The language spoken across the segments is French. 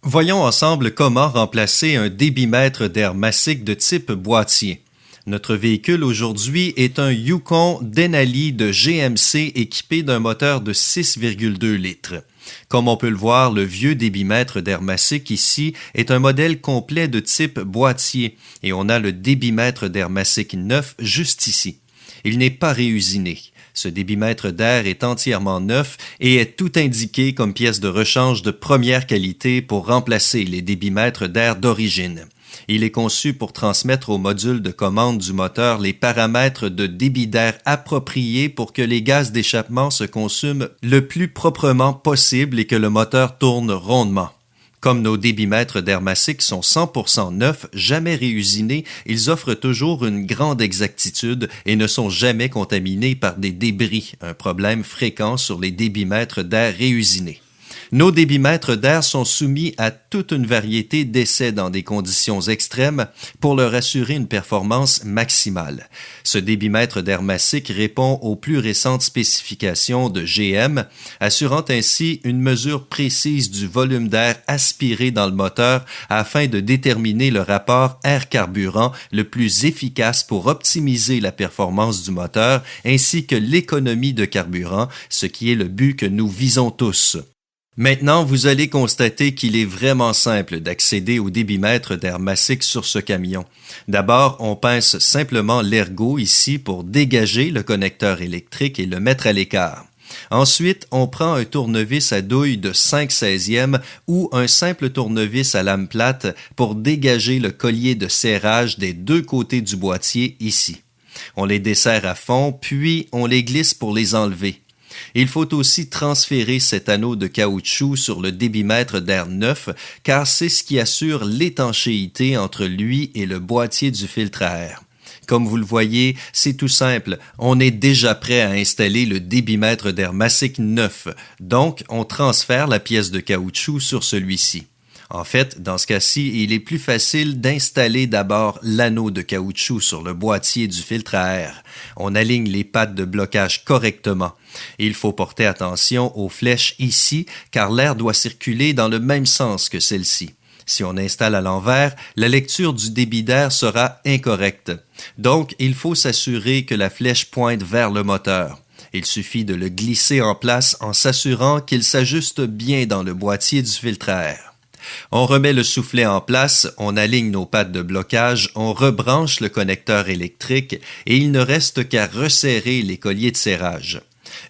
Voyons ensemble comment remplacer un débitmètre d'air massique de type boîtier. Notre véhicule aujourd'hui est un Yukon Denali de GMC équipé d'un moteur de 6,2 litres. Comme on peut le voir, le vieux débitmètre d'air massique ici est un modèle complet de type boîtier et on a le débitmètre d'air massique neuf juste ici. Il n'est pas réusiné. Ce débitmètre d'air est entièrement neuf et est tout indiqué comme pièce de rechange de première qualité pour remplacer les débitmètres d'air d'origine. Il est conçu pour transmettre au module de commande du moteur les paramètres de débit d'air appropriés pour que les gaz d'échappement se consument le plus proprement possible et que le moteur tourne rondement. Comme nos débitmètres d'air massique sont 100% neufs, jamais réusinés, ils offrent toujours une grande exactitude et ne sont jamais contaminés par des débris, un problème fréquent sur les débitmètres d'air réusinés. Nos débitmètres d'air sont soumis à toute une variété d'essais dans des conditions extrêmes pour leur assurer une performance maximale. Ce débitmètre d'air massique répond aux plus récentes spécifications de GM, assurant ainsi une mesure précise du volume d'air aspiré dans le moteur afin de déterminer le rapport air-carburant le plus efficace pour optimiser la performance du moteur ainsi que l'économie de carburant, ce qui est le but que nous visons tous. Maintenant, vous allez constater qu'il est vraiment simple d'accéder au débitmètre d'air massique sur ce camion. D'abord, on pince simplement l'ergot ici pour dégager le connecteur électrique et le mettre à l'écart. Ensuite, on prend un tournevis à douille de 5/16e ou un simple tournevis à lame plate pour dégager le collier de serrage des deux côtés du boîtier ici. On les desserre à fond, puis on les glisse pour les enlever. Il faut aussi transférer cet anneau de caoutchouc sur le débitmètre d'air neuf car c'est ce qui assure l'étanchéité entre lui et le boîtier du filtre à air. Comme vous le voyez, c'est tout simple, on est déjà prêt à installer le débitmètre d'air massique neuf, donc on transfère la pièce de caoutchouc sur celui-ci. En fait, dans ce cas-ci, il est plus facile d'installer d'abord l'anneau de caoutchouc sur le boîtier du filtre à air. On aligne les pattes de blocage correctement. Il faut porter attention aux flèches ici, car l'air doit circuler dans le même sens que celle-ci. Si on installe à l'envers, la lecture du débit d'air sera incorrecte. Donc, il faut s'assurer que la flèche pointe vers le moteur. Il suffit de le glisser en place en s'assurant qu'il s'ajuste bien dans le boîtier du filtre à air. On remet le soufflet en place, on aligne nos pattes de blocage, on rebranche le connecteur électrique et il ne reste qu'à resserrer les colliers de serrage.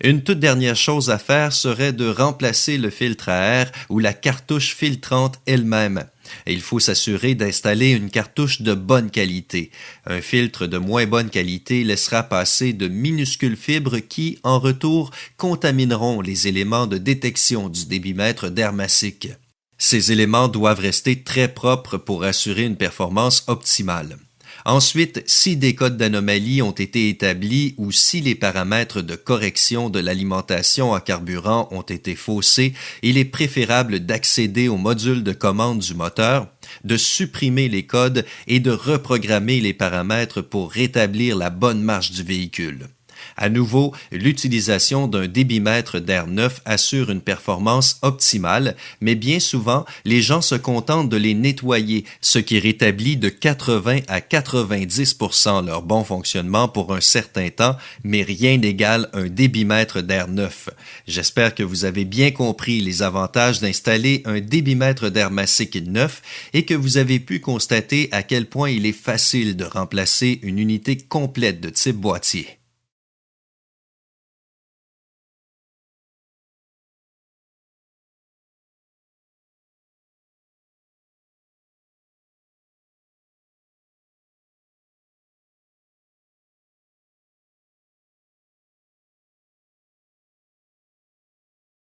Une toute dernière chose à faire serait de remplacer le filtre à air ou la cartouche filtrante elle-même. Et il faut s'assurer d'installer une cartouche de bonne qualité. Un filtre de moins bonne qualité laissera passer de minuscules fibres qui, en retour, contamineront les éléments de détection du débitmètre d'air massique. Ces éléments doivent rester très propres pour assurer une performance optimale. Ensuite, si des codes d'anomalie ont été établis ou si les paramètres de correction de l'alimentation en carburant ont été faussés, il est préférable d'accéder au module de commande du moteur, de supprimer les codes et de reprogrammer les paramètres pour rétablir la bonne marche du véhicule. À nouveau, l'utilisation d'un débitmètre d'air neuf assure une performance optimale, mais bien souvent, les gens se contentent de les nettoyer, ce qui rétablit de 80 à 90% leur bon fonctionnement pour un certain temps, mais rien n'égale un débitmètre d'air neuf. J'espère que vous avez bien compris les avantages d'installer un débitmètre d'air massique neuf et que vous avez pu constater à quel point il est facile de remplacer une unité complète de type boîtier.